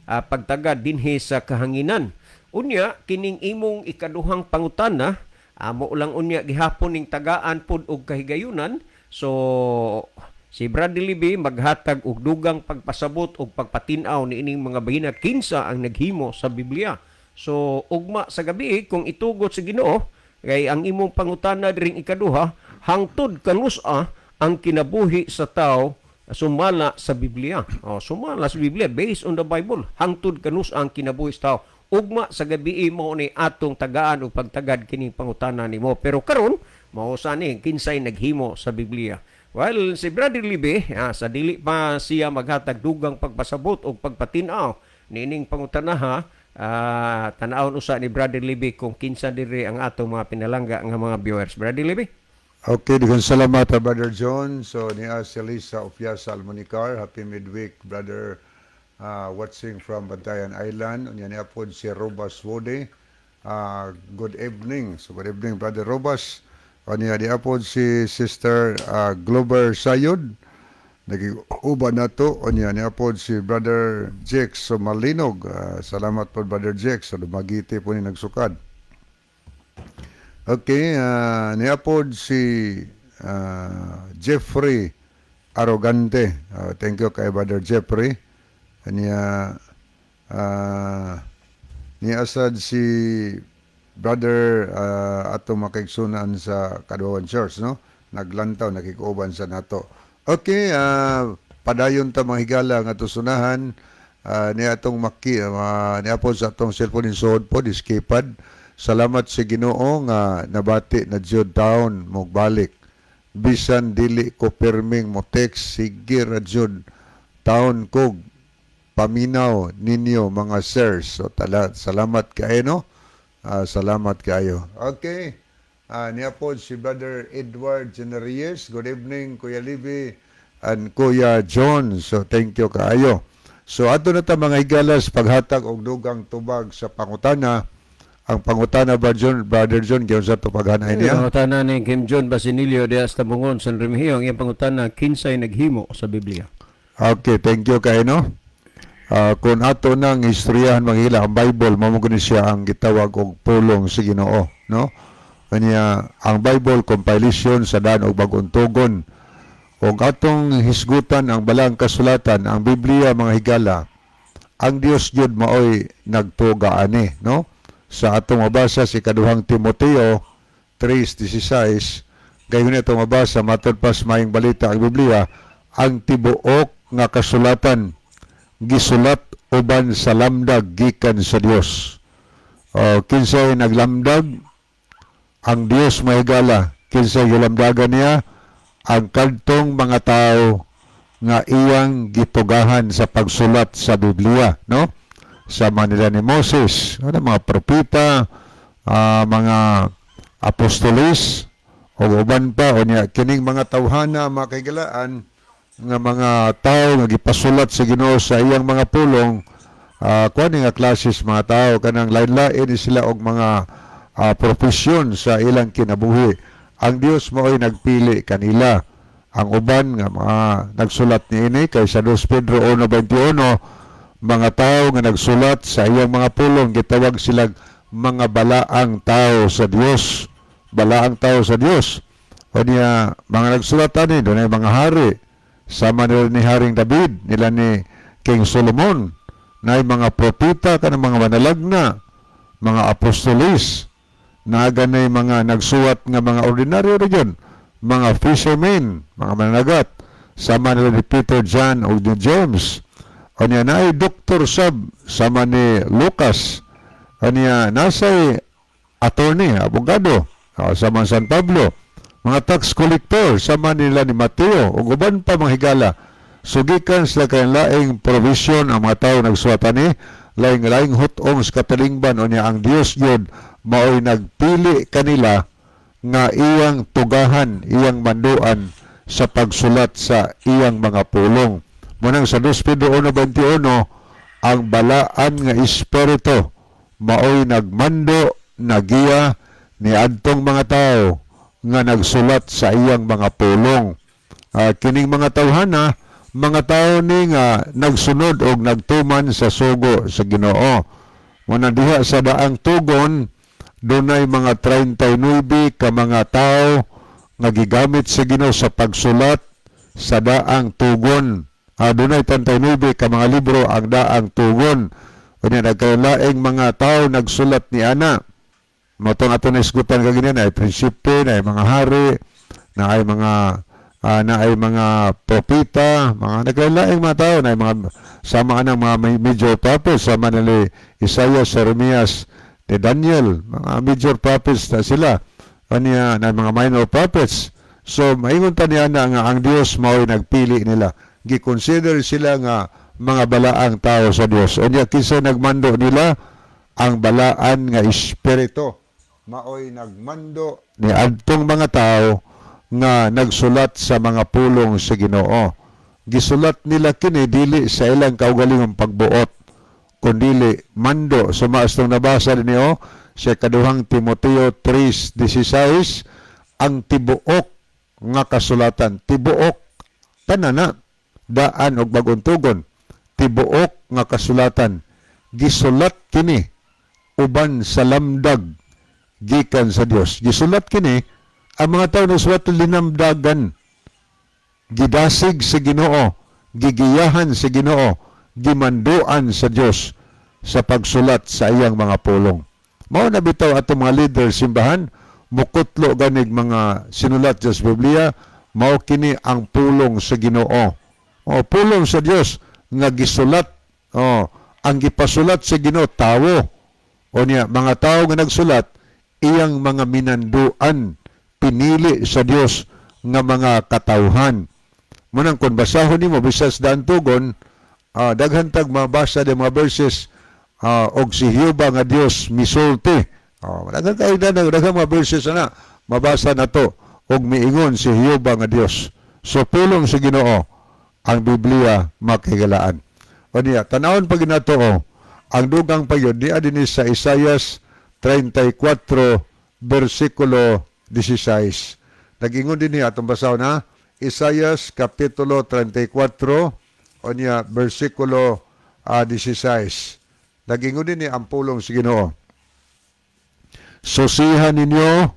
pagtagad dinhi sa kahanginan. Unya kining imong ikaduhang pangutana, amo lang unya gihapon ning tagaan pod og kahigayunan. So si Bradley Libby maghatag og dugang pagpasabot og pagpatinaw ni ining mga bahina kinsa ang naghimo sa Biblia. So ugma sa gabi kung itugot sa Ginoo kay ang imong pangutana diring ikaduha, hangtod kanusa ang kinabuhi sa tao sumala sa Biblia. Sumala sa Biblia based on the Bible. Hangtod kanusa ang kinabuhi sa tao. Ugma sa gabi mo ni atong tagaan o pagtagad kining pangutana nimo. Pero karon mao sa ni kinsay naghimo sa Biblia. Well, si Brother Libby, sa dili pa siya maghatag dugang pagpasabot o pagpatinaw nining pangutana tanawon usa ni Brother Libby kung kinsa diri ang atong mga pinalangga nga mga viewers. Brother Libby? Okay, dikon salamat Brother John. So niya si Lisa Ofiasa Almonicar, happy midweek Brother watching from Bantayan Island. Unya niya po si Robas Wode. Good evening. So good evening Brother Robas. Unya niya po si Sister Glover Sayod. Nag-uba na to. Unya niya po si Brother Jex so Malinog. Salamat po Brother Jex. So lumagiti po ni nagsukad. Okay, niya po si Jeffrey Arrogante. Thank you kay Brother Jeffrey. Niya asad si Brother ato makaigsunan sa Kaduawan Church, no? Naglantaw, nakikuban sa nato. Okay, padayon ta mga higala nga tusunahan niya atong niya po sa atong cellphone insod po, diskipad. Salamat sa Ginoo nga nabati na jud taon mo balik. Bisan dili ko perming mo text, sige ra jud taon kog paminaw ninyo mga sirs. So salamat kayo, no? Salamat kayo. Okay. Niya po si Brother Edward Generales. Good evening, Kuya Libby and Kuya John. So thank you kayo. So ato na ta mga higalas paghatag og dugang tubag sa pangutana. Ang pangutana Brother John, kaya sa ito paghanay niya? Ang pangutana ni Kim John Basinilio de Astabungon, San Remigio, ang iyang pangutana, kinsay naghimo sa Biblia. Okay, thank you kayo, no? kung ato nang istoryahan manghila ang Bible, mao gani siya ang gitawag og pulong sa Ginoo, no? Kanya ang Bible compilation sa daan og bag-ong tugon. Og atong hisgutan ang balang kasulatan, ang Biblia mga higala, ang Dios jud maoy nagtuga ani, no? Sa atong mabasa si kaduhang Timoteo 3:16, gayon ito mabasa matod pas maayong balita ang Biblia, ang tibuok nga kasulatan gisulat uban sa lamdag gikan sa Dios. Kinsay naglamdag ang Dios mahigala, kinsay gilamdagan niya ang kadtong mga tao nga iyang gitugahan sa pagsulat sa Biblia, no? Sa manila ni Moses, mga propeta, mga apostolis, o uban pa, o niya, kining mga tawhana, mga kaigalaan, nga mga tao nga gipasulat sa Ginoo sa iyang mga pulong, kuan nga klases mga tao, kanang lain-lain sila og mga profesyon sa ilang kinabuhi. Ang Dios mao'y nagpili kanila. Ang uban nga mga nagsulat niini kay sa 2 Pedro 1:21, mga tao nga nagsulat sa iyang mga pulong gitawag silang mga balaang tao sa Dios. Balaang tao sa Dios. O niya mga nagsulat ani dunay mga hari, sama nila ni Haring David, nila ni King Solomon, na mga propeta kanang mga manalagna, mga apostolis, na ganay mga nagsuwat nga mga ordinaryo region, mga fishermen, mga mananagat, sama nila ni Peter, John, o ni James. O niya na ay Dr. Sab, sama ni Lucas. O niya nasa'y attorney, abogado, sama San Pablo. Mga tax collector, sama nila ni Mateo, o uban pa mga higala. Sugikan sila kayang laing provision ang mga tao nagsuwatan ni, laing hutong sa katalingban, o niya ang Diyos yun, mao'y nagpili kanila nga iyang tugahan, iyang manduan sa pagsulat sa iyang mga pulong. Munang sa 2 Pedro 1:21, ang balaan nga espiritu mao'y nagmando, nagiya ni adtong mga tao nga nagsulat sa iyang mga pulong. Kining mga tawhana, mga tao ni nga nagsunod og nagtuman sa sugo sa Ginoo. Munang diha sa daang tugon, dunay mga 39 ka mga tao nga gigamit sa Ginoo sa pagsulat sa daang tugon. Dunay 39 ka mga libro ang daang tugon. Unya nagkalaing mga tao nagsulat ni ana. Matong ato na isgutan kaganyan ay prinsipe, na ay mga hari, na ay mga propeta, mga nagkalaing mga tao, na ay mga sama ng mga major prophets, sama nila Isaiah, Jeremias, ni Daniel, mga major prophets na sila, na mga minor prophets. So, maingon ta niya na nga ang Diyos mao'y nagpili nila. Giconsider sila nga mga balaang tao sa Diyos. O niya, kinsa nagmando nila ang balaan nga espiritu. Mao'y nagmando ni adtong mga tao nga nagsulat sa mga pulong sa Ginoo. Gisulat nila kini dili sa ilang kaugalingong pagbuot, kundili mando. Sumaastong nabasa niyo sa kaduhang Timoteo 3:16, ang tibuok nga kasulatan, tibuok tanana, daan og bag-ong tugon, tibuok nga kasulatan gisulat kini uban sa lamdag gikan sa Dios. Gisulat kini ang mga tao nagsulat linamdagan, gidasig sa Ginoo, gigiyahan sa Ginoo, gimanduan sa Dios sa pagsulat sa iyang mga pulong. Mao na bitaw ato mga leader simbahan, mukutlo ganig mga sinulat sa Biblia, mao kini ang pulong sa Ginoo. Pulong sa Dios nga gisulat, ang gipasulat sa Ginoo tawo. O niya, mga tao nga nagsulat, iyang mga minanduan, pinili sa Dios nga mga katawhan. Munang kung basahon nimo bisas daan tugon, daghantag mabasa de mga verses, og si Jehova nga Dios misulti. Daghang mga verses na mabasa na to, og miingon si Jehova nga Dios. So pulong sa Ginoo ang Biblia makigalaan. O niya, tanawon pag ginatoo, ang dugang payod di adin sa Isaiah 34 versikulo 16. Nag-ingon din niya atong basaw na Isaiah kapitulo 34 o niya versikulo 16. Nagingon din ni ang pulong sa Ginoo. Susihan ninyo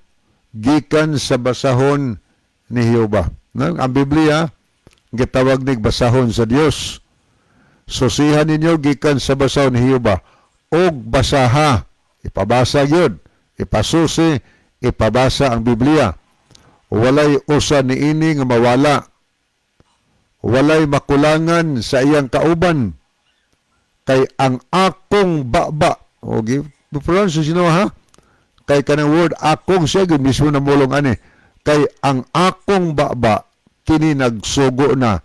gikan sa basahon ni Jehova. Ang Biblia gitawag nig basahon sa Dios. Susihan ninyo gikan sa basahon ni Jehova og basaha, ipabasa gyud, ipasusi, ipabasa ang Biblia. Walay usa niini nga mawala. Walay makulangan sa iyang kauban. Kay ang akong baba, o pronounce sino ha? Kay kanang word akong siya gyud mismo na mulong ani. Kay ang akong baba kini nagsugo na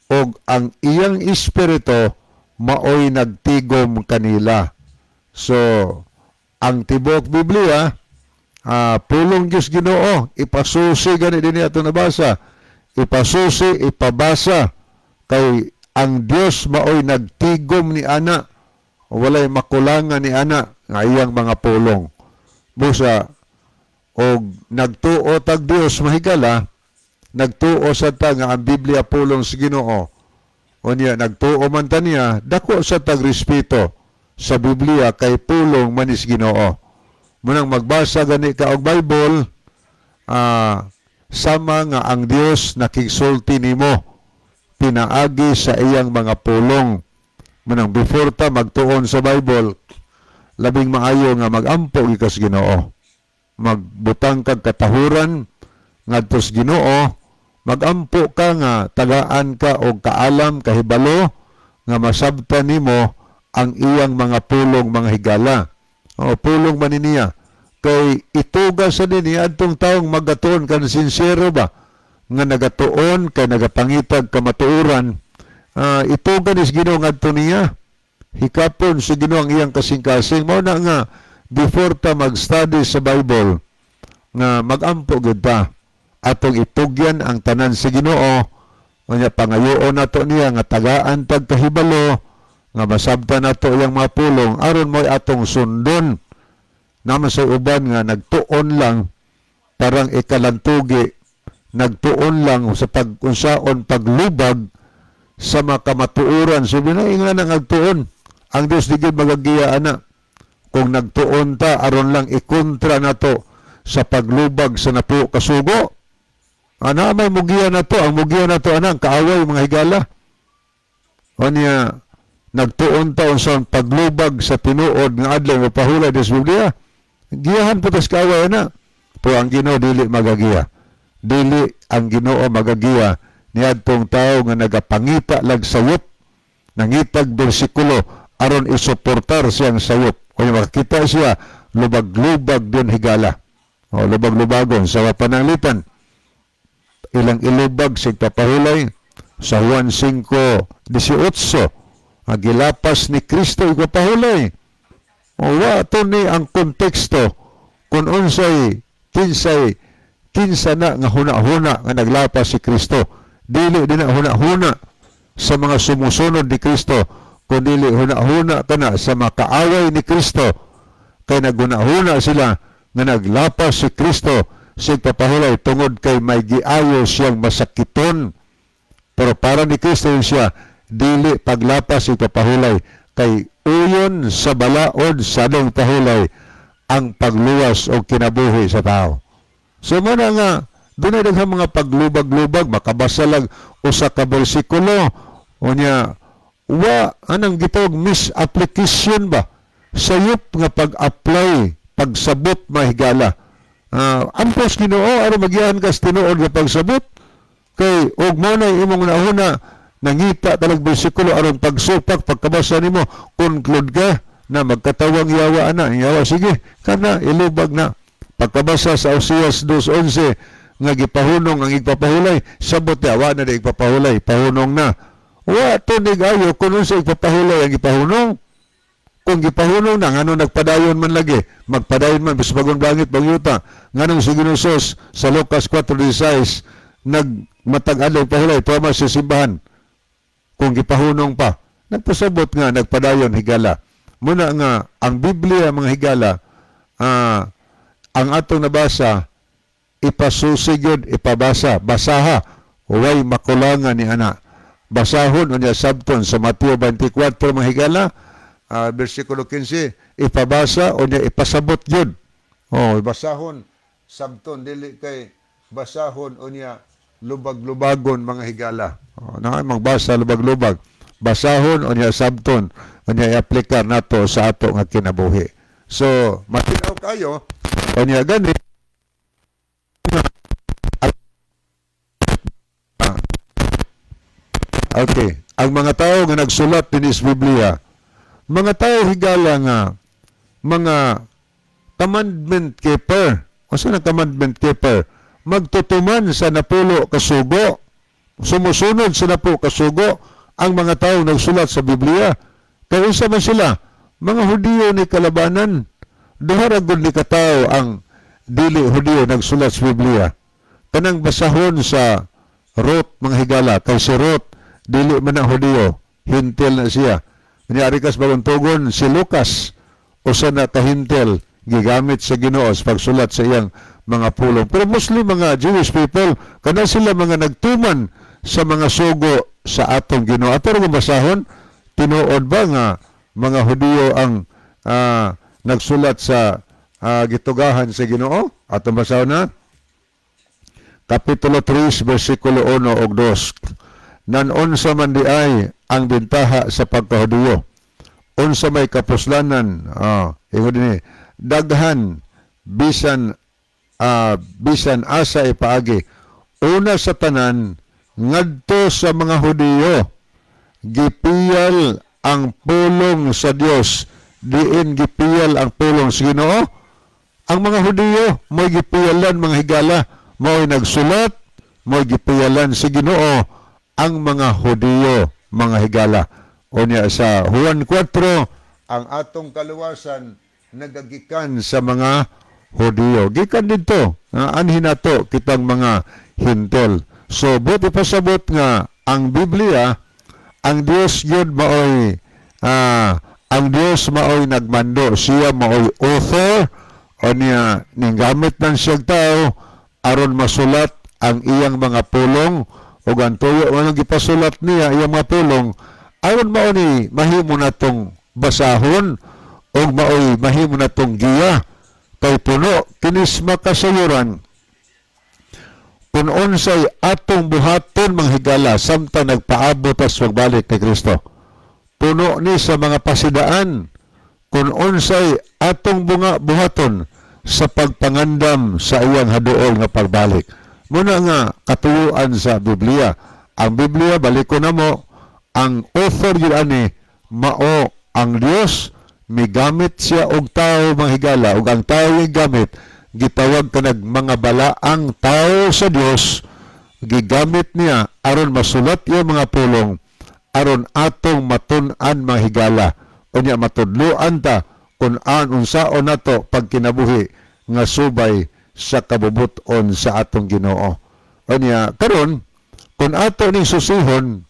og ang iyang espiritu maoy nagtigom kanila. So ang tibok Biblia pulong Diyos Ginoo, ipasusi gani dinhi ato nabasa. Ipasusi, ipabasa kay ang Dios maoy nagtigom ni ana. Walay makulangan ni ana nga iyang mga pulong. Busa og nagtuo tag Dios mahigala, nagtuo sa ta nga ang Biblia pulong sa Ginoo. Unya nagtuo man ta niya, dako sa tag respeto sa Biblia kay pulong manis Ginoo. Munang magbasa gani ka og Bible, sama nga ang Dios nakigsulti nimo pinaagi sa iyang mga pulong. Munang before ta magtuon sa Bible, labing maayo nga magampo gikas Ginoo. Magbutang kag katahuran ngadto sa Ginoo, magampo ka nga tagaan ka og kaalam kahibalo nga masabtan nimo ang iyang mga pulong mga higala. O pulong man niya kay ituga sa niya adtong taong magatuon kan sincero ba nga nagatuon kay nagapangitag kamatuoran. Ituga ni Ginoo ngadto niya. Hikapon sa Ginoo ang iyang kasing-kasing. Mao na nga before ta mag-study sa Bible nga magampo gud ta atong itugyan ang tanan sa Ginoo. Unya pangayoon nato niya nga tagaan tag kahibalo nga masabtan nato iyang mga pulong aron mo'y atong sundon. Naman sa uban nga nagtuon lang parang ikalantugi, nagtuon lang sa pag-unsaon paglubag sa makamatuuran. So binainga na nagtuon. Ang Diyos di gid magagiya ana. Kung nagtuon ta aron lang ikontra nato sa paglubag sa napuo kasugo. Ana may mugiya nato, ang mugiya nato anang kaaway mga higala. Unya nagtuon ta unsa paglubag sa tinuod nga adlaw nga pahulay des Biblia. Giyahan po tas kaaway na. Pero ang Ginoo dili magagiya. Dili ang Ginoo magagiya niadtong tao nga nagapangita lag sayop, nangitag bersikulo aron isuportar siyang sayop. Kung makakita siya, lubag-lubag din higala. O lubag-lubagon sa pananglitan. Ilang ilubag sa papahulay sa Juan 5:18. Ang gilapas ni Kristo ipapahulay. O wato ni ang konteksto kung unsay kinsa na nga huna-huna nga naglapas si Kristo. Dili din na huna-huna sa mga sumusunod ni Kristo, kundi huna-huna kana sa makaaway ni Kristo. Kay naghuna-huna sila nga naglapas si Kristo sa papahulay tungod kay may giayo siyang masakiton. Pero para ni Kristo siya, dili paglapas si papahulay kay uyon sa balaod sa anong pahulay ang pagluwas o kinabuhi sa tao. So muna nga, doon ay mga paglubag-lubag, makabasa lang usa ka bersikulo, o niya, anang gitawag misapplication ba? Sayop nga pag-apply, pagsabot mahigala. Ampos Ginoo, ano magiyahan ka sa tinuod nga pagsabot? Kay, og mo na imong nauna, nangita talag bersikulo aron pagsupak pagkabasa nimo conclude ka na magkatawang yawa ana yawa sige kana ilubag na pagkabasa sa Oseas 2:11 nga gipahunong ang igpapahulay sabot yawa na di igpapahulay pahunong na wa to nigayo kuno sa igpapahulay ang gipahunong kung gipahunong na ngano nagpadayon man lagi magpadayon man bis bagong bangit bagyuta nganong si Ginusos sa Lucas 4:16 nagmatag-adlaw pahulay tuwa sa simbahan. Kung gipahunong pa, nagpasabot nga, nagpadayon higala. Muna nga, ang Biblia, mga higala, ang atong nabasa, ipasusigod, ipabasa, basaha, huwag makulangan ni ana. basahon unya sabton sa Mateo 24 mga higala, bersikulo 15, ipabasa unya ipasabot yun. Oh, basahon sabton dili kay basahon unya lubag-lubagon mga higala. Oh, na magbasa lubag-lubag. Basahon unya sabton unya i-aplikar nato sa ato nga kinabuhi. So, matinaw kayo unya gani. Okay, ang mga tao nga nagsulat din is Biblia, mga tao higala nga mga commandment keeper. O saan ang commandment keeper? Magtutuman sa napulo kasugo. Sumusunod sa napulo kasugo ang mga tao nagsulat sa Biblia. Kaya isa man sila, mga Hudiyo ni kalabanan. Duharagod ni katao ang dili Hudiyo nagsulat sa Biblia. Kanang basahon sa Ruth mga higala. Kay si Ruth, dili man ang Hudiyo, hintil na siya. Niari kas baguntugon si Lucas, usa na kahintil, gigamit sa Ginoo sa pagsulat sa iyang mga pulong. Pero mostly mga Jewish people, kana sila mga nagtuman sa mga sugo sa atong Ginoo. Pero kung basahon, tinuod ba nga mga Hudiyo ang nagsulat sa gitugahan sa Ginoo? Atong basahon na? Kapitulo 3, versikulo 1 o 2. Nanunsa man di ay ang bintaha sa pagkahudiyo. Unsa may kapuslanan, ingon din daghan bisan asa ipaagi. Una sa tanan ngadto sa mga Hudiyo gipiyal ang pulong sa Dios, diin gipiyal ang pulong sa Ginoo. Ang mga Hudiyo mo'y gipiyalan mga higala, mo'y nagsulat, mo'y gipiyalan sa Ginoo ang mga Hudiyo, mga higala. Unya sa Juan 4, ang atong kaluwasan nagagikan sa mga Hudiyo. Gikan dito, anhin nato kitang mga hintel. So, buti pasabot nga ang Biblia, ang Dios yun maoy, ang Dios maoy nagmando. Siya maoy author, o niya, ninggamit ng siyang tao, aron masulat ang iyang mga pulong, o gantoyo, anong gipasulat niya, iyang mga pulong, aron mao ni mahimo na tong basahon, o maoy mahimo na tong giya, kay puno, kinis makasayuran, kung unsay atong buhaton mga higala, samtang nagpaabot as magbalik ni Kristo. Puno ni sa mga pasidaan, kung unsay atong buhaton sa pagpangandam sa iyang haduol nga pagbalik. Muna nga katuyuan sa Biblia. Ang Biblia, balik ko na mo, ang author yun ani, mao ang Dios, migamit siya og tao mga higala, og ang tao yung gamit, gitawag ka nag mga balaang tao sa Dios, gigamit niya aron masulat yung mga pulong, aron atong matun-an mga higala, o niya matudluan ta, kung unsaon nato pag kinabuhi nga subay sa kabubuton sa atong Ginoo. O niya, karon kung ato ning susihon,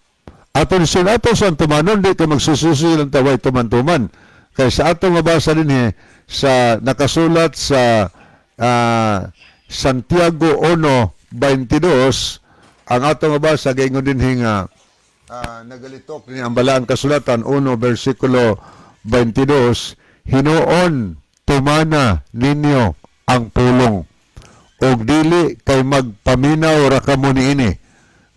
ato sa tumanon, di ka magsususi lang taway tuman-tuman. Kaya sa atong mabasa din sa nakasulat sa Santiago 1:22, ang atong mabasa, gayon din nga nagalitok ni ang balaan kasulatan 1 versikulo 22, hinuon tumana ninyo ang pulong, og dili kay magpaminaw ra kamo niini,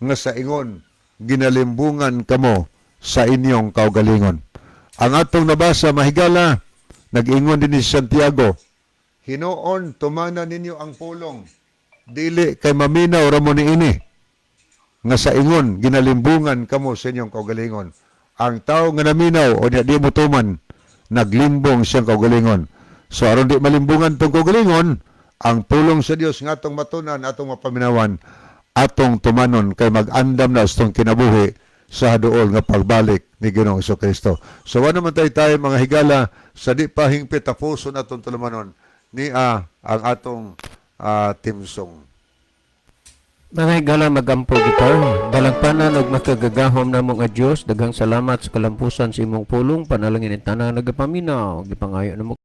nga sa ingon ginalimbungan kamo sa inyong kaugalingon. Ang atong nabasa mahigala, nag-ingon din ni Santiago, hinuon tumana ninyo ang pulong, dili kay maminaw ra mo niini, nga sa ingon ginalimbungan kamo sa inyong kaugalingon. Ang tao nga naminaw o di mo tuman, naglimbong siyang kaugalingon. So aron di malimbungan tong kaugalingon, ang pulong sa Dios nga atong matunan, atong mapaminawan, atong tumanon kay mag-andam na sa kinabuhi sa haduol nga pagbalik ni Ginoong Jesucristo. So wala naman tayo mga higala sa di pa hingpit na puso natong tulumanon ni ang atong timsong. Mga higala magampo gitar, dalagpanan og makagagahom na mong Dios, daghang salamat sa kalampusan sa imong pulong, panalangin ang tanan nagapaminaw, gipangayo na mo